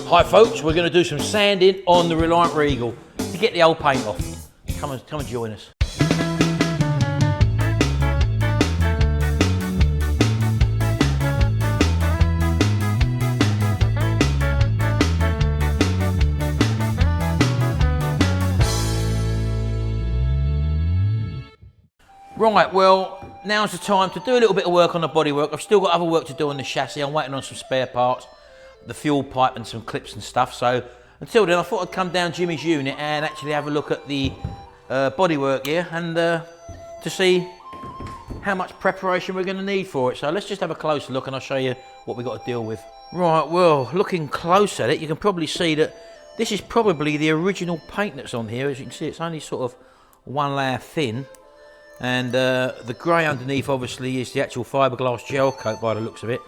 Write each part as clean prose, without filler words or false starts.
Hi folks, we're going to do some sanding on the Reliant Regal to get the old paint off. Come and join us. Right, well, now's the time to do a little bit of work on the bodywork. I've still got other work to do on the chassis. I'm waiting on some spare parts, the fuel pipe and some clips and stuff. So until then, I thought I'd come down Jimmy's unit and actually have a look at the bodywork here and to see how much preparation we're going to need for it. So let's just have a closer look and I'll show you what we've got to deal with. Right, well, looking close at it, you can probably see that this is probably the original paint that's on here. As you can see, it's only sort of one layer thin. And the grey underneath obviously is the actual fiberglass gel coat by the looks of it.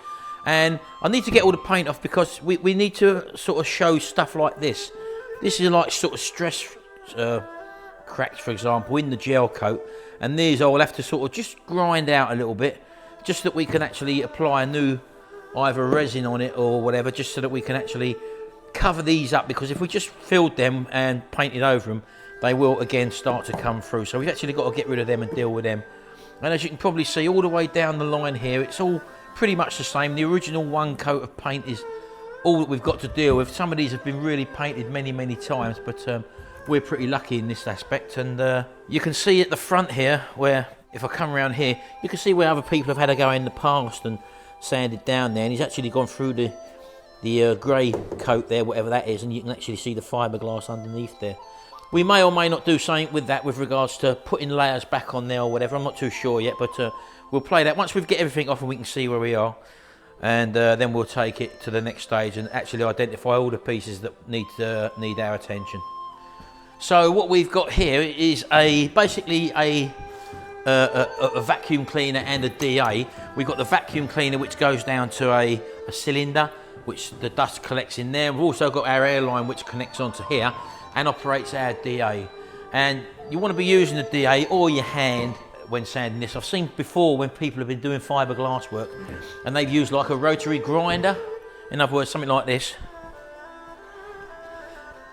And I need to get all the paint off because we need to sort of show stuff like this. This is like sort of stress cracks, for example, in the gel coat. And these I will have to sort of just grind out a little bit, just so that we can actually apply a new either resin on it or whatever, just so that we can actually cover these up. Because if we just filled them and painted over them, they will again start to come through. So we've actually got to get rid of them and deal with them. And as you can probably see all the way down the line here, it's all pretty much the same. The original one coat of paint is all that we've got to deal with. Some of these have been really painted many times, but we're pretty lucky in this aspect. And you can see at the front here, where if I come around here, you can see where other people have had a go in the past and sanded down there. And he's actually gone through the grey coat there, whatever that is, and you can actually see the fiberglass underneath there. We may or may not do something with that with regards to putting layers back on there or whatever. I'm not too sure yet, but we'll play that once we've get everything off and we can see where we are. And then we'll take it to the next stage and actually identify all the pieces that need our attention. So what we've got here is basically a vacuum cleaner and a DA. We've got the vacuum cleaner which goes down to a cylinder, which the dust collects in there. We've also got our airline which connects onto here and operates our DA. And you want to be using the DA or your hand when sanding this. I've seen before when people have been doing fiberglass work and they've used like a rotary grinder, in other words something like this.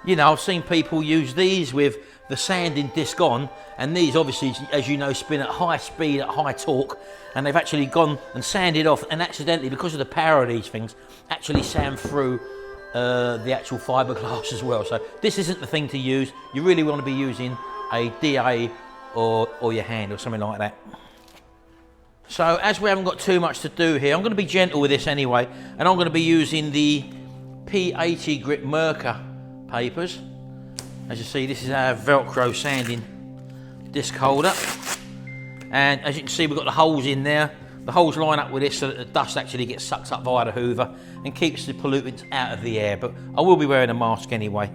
You know, I've seen people use these with the sanding disc on, and these obviously, as you know, spin at high speed, at high torque, and they've actually gone and sanded off and accidentally, because of the power of these things, actually sand through the actual fiberglass as well. So this isn't the thing to use. You really want to be using a DA or your hand or something like that. So as we haven't got too much to do here, I'm going to be gentle with this anyway, and I'm going to be using the P80 Grip Merca papers. As you see, this is our Velcro sanding disc holder, and as you can see, we've got the holes in there. The holes line up with this so that the dust actually gets sucked up via the hoover and keeps the pollutants out of the air, but I will be wearing a mask anyway.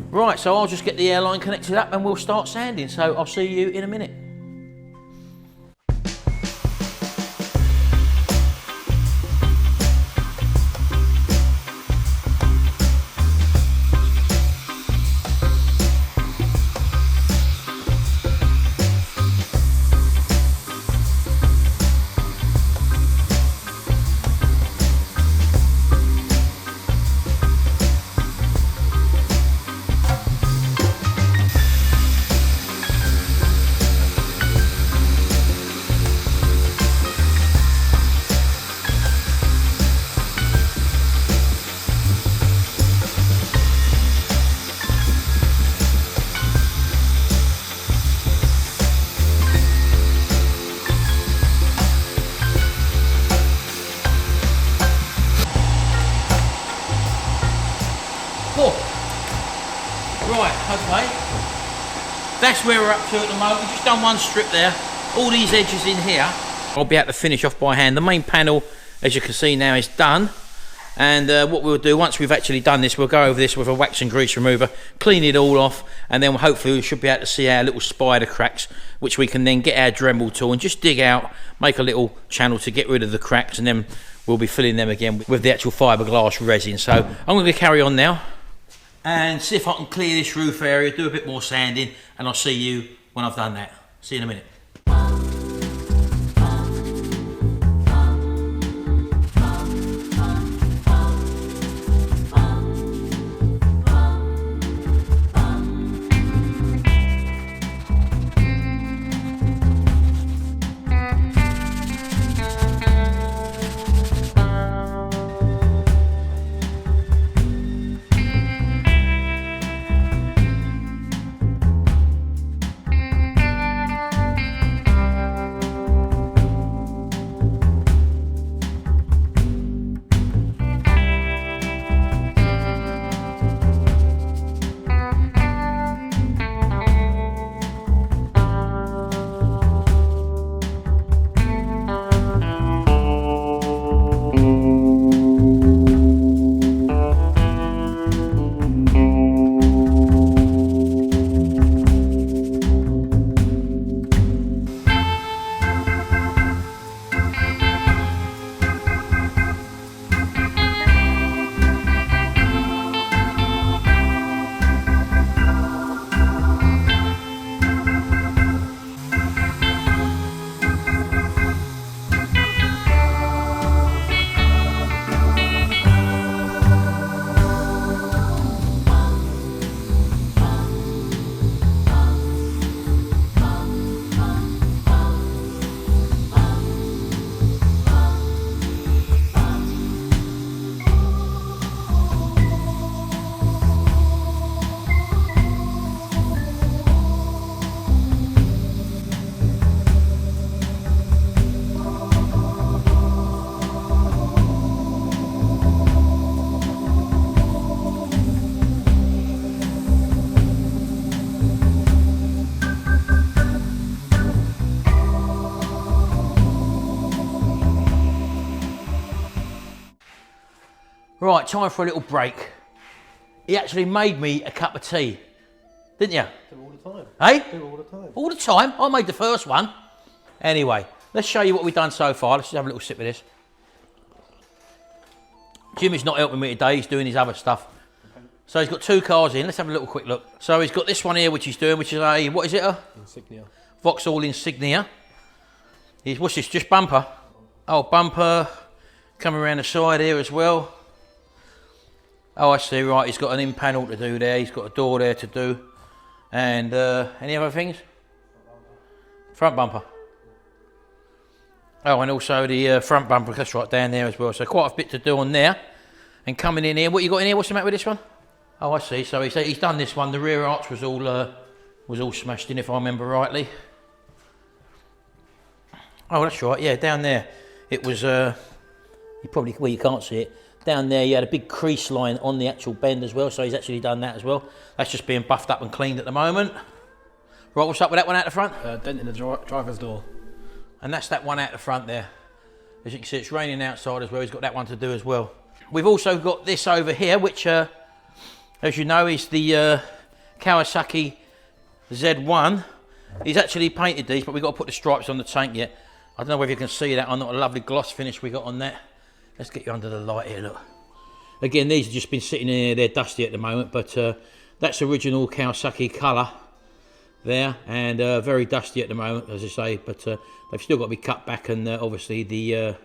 Right, so I'll just get the airline connected up and we'll start sanding, so I'll see you in a minute. Okay, that's where we're up to at the moment. We've just done one strip there, all these edges in here I'll be able to finish off by hand. The main panel, as you can see now, is done, and what we'll do once we've actually done this, we'll go over this with a wax and grease remover, clean it all off, and then hopefully we should be able to see our little spider cracks, which we can then get our Dremel tool and just dig out, make a little channel to get rid of the cracks, and then we'll be filling them again with the actual fiberglass resin. So I'm going to carry on now and see if I can clear this roof area, do a bit more sanding, and I'll see you when I've done that. See you in a minute. Right, time for a little break. He actually made me a cup of tea, didn't you? Do all the time. Hey? Do all the time. All the time? I made the first one. Anyway, let's show you what we've done so far. Let's just have a little sip of this. Jimmy's not helping me today, he's doing his other stuff. Okay. So he's got 2 cars in, let's have a little quick look. So he's got this one here which he's doing, which is a, what is it? Insignia. Vauxhall Insignia. What's this, just bumper? Oh, bumper, coming around the side here as well. Oh, I see, right, he's got an in-panel to do there, he's got a door there to do. And any other things? Front bumper. Oh, and also the front bumper, that's right down there as well. So quite a bit to do on there. And coming in here, what you got in here? What's the matter with this one? Oh, I see. So he's done this one. The rear arch was all smashed in, if I remember rightly. Oh, that's right. Yeah, down there it was. You can't see it. Down there, you had a big crease line on the actual bend as well. So he's actually done that as well. That's just being buffed up and cleaned at the moment. Right, what's up with that one out the front? Dent in the driver's door. And that's that one out the front there. As you can see, it's raining outside as well. He's got that one to do as well. We've also got this over here, which, as you know, is the Kawasaki Z1. He's actually painted these, but we've got to put the stripes on the tank yet. I don't know whether you can see that or not. A lovely gloss finish we got on that. Let's get you under the light here, look. Again, these have just been sitting in here. They're dusty at the moment, but that's original Kawasaki colour there, and very dusty at the moment, as I say, but they've still got to be cut back, and obviously the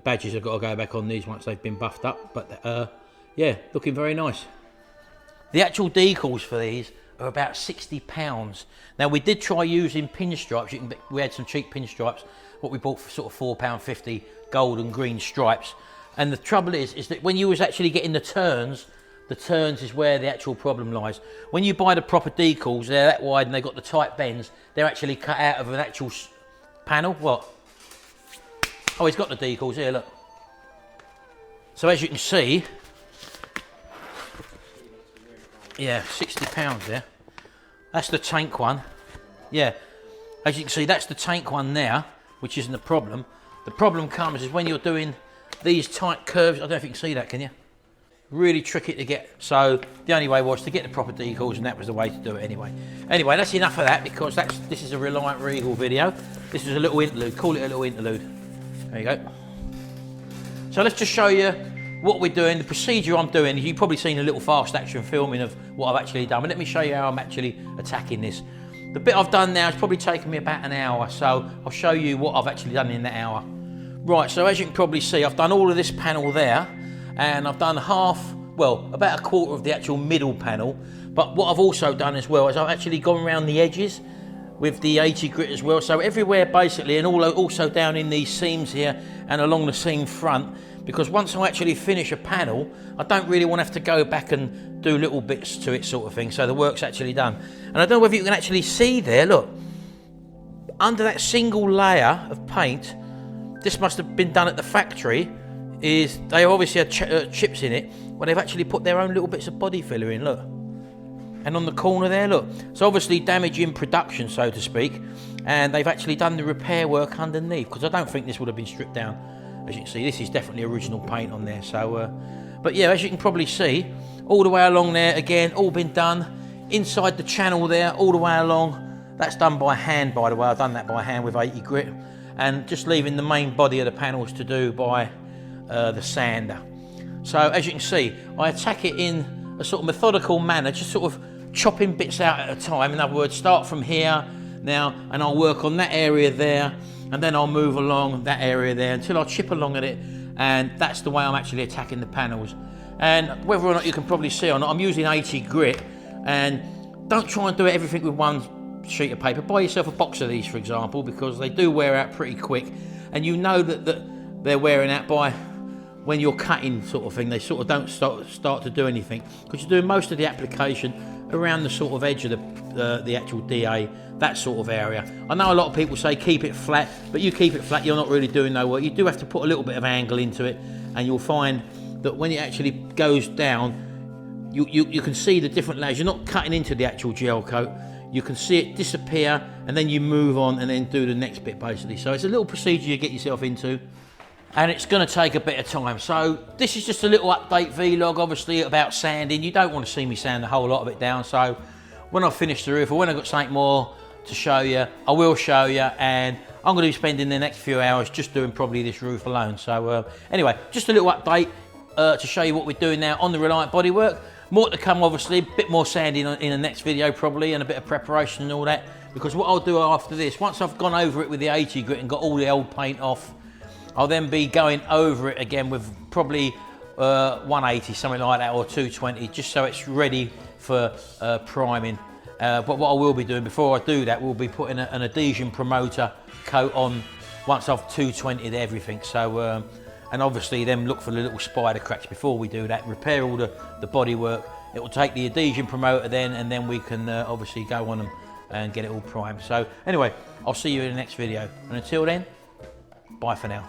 badges have got to go back on these once they've been buffed up, but yeah, looking very nice. The actual decals for these are about £60. Now, we did try using pinstripes. We had some cheap pinstripes, what we bought for sort of £4.50, gold and green stripes, and the trouble is that when you was actually getting the turns is where the actual problem lies. When you buy the proper decals, they're that wide and they've got the tight bends, they're actually cut out of an actual panel. What? Oh, he's got the decals here, look. So as you can see, yeah, £60 there. That's the tank one. Yeah, as you can see, that's the tank one there, which isn't a problem. The problem comes is when you're doing these tight curves. I don't know if you can see that, can you? Really tricky to get, so the only way was to get the proper decals, and that was the way to do it anyway. Anyway, that's enough of that, because this is a Reliant Regal video. This is a little interlude, call it a little interlude. There you go. So let's just show you what we're doing, the procedure I'm doing. You've probably seen a little fast action filming of what I've actually done, but let me show you how I'm actually attacking this. The bit I've done now has probably taken me about an hour, so I'll show you what I've actually done in that hour. Right, so as you can probably see, I've done all of this panel there, and I've done about a quarter of the actual middle panel. But what I've also done as well is I've actually gone around the edges with the 80 grit as well. So everywhere basically, and also down in these seams here and along the seam front, because once I actually finish a panel, I don't really want to have to go back and do little bits to it sort of thing. So the work's actually done. And I don't know whether you can actually see there, look, under that single layer of paint, this must have been done at the factory, is they obviously had chips in it, but they've actually put their own little bits of body filler in, look. And on the corner there, look. So obviously damage in production, so to speak, and they've actually done the repair work underneath, because I don't think this would have been stripped down. As you can see, this is definitely original paint on there. So, but yeah, as you can probably see, all the way along there, again, all been done. Inside the channel there, all the way along, that's done by hand, by the way. I've done that by hand with 80 grit, and just leaving the main body of the panels to do by the sander. So as you can see, I attack it in a sort of methodical manner, just sort of chopping bits out at a time. In other words, start from here now, and I'll work on that area there, and then I'll move along that area there until I chip along at it, and that's the way I'm actually attacking the panels. And whether or not you can probably see or not, I'm using 80 grit, and don't try and do everything with one sheet of paper. Buy yourself a box of these, for example, because they do wear out pretty quick, and you know that they're wearing out by when you're cutting sort of thing. They sort of don't start to do anything, because you're doing most of the application around the sort of edge of the actual DA, that sort of area. I know a lot of people say keep it flat, but you keep it flat, you're not really doing no work. You do have to put a little bit of angle into it, and you'll find that when it actually goes down, you can see the different layers. You're not cutting into the actual gel coat. You can see it disappear, and then you move on and then do the next bit basically. So it's a little procedure you get yourself into. and it's going to take a bit of time. So this is just a little update vlog, obviously, about sanding. You don't want to see me sand a whole lot of it down, so when I finish the roof, or when I've got something more to show you, I will show you, and I'm going to be spending the next few hours just doing probably this roof alone. So anyway, just a little update to show you what we're doing now on the Reliant Bodywork. More to come, obviously, a bit more sanding in the next video probably, and a bit of preparation and all that, because what I'll do after this, once I've gone over it with the 80 grit and got all the old paint off, I'll then be going over it again with probably 180, something like that, or 220, just so it's ready for priming. But what I will be doing before I do that, we'll be putting an Adhesion Promoter coat on once I've 220'd everything. So, and obviously then look for the little spider cracks before we do that, repair all the bodywork. It will take the Adhesion Promoter then, and then we can obviously go on them and get it all primed. So anyway, I'll see you in the next video. And until then, bye for now.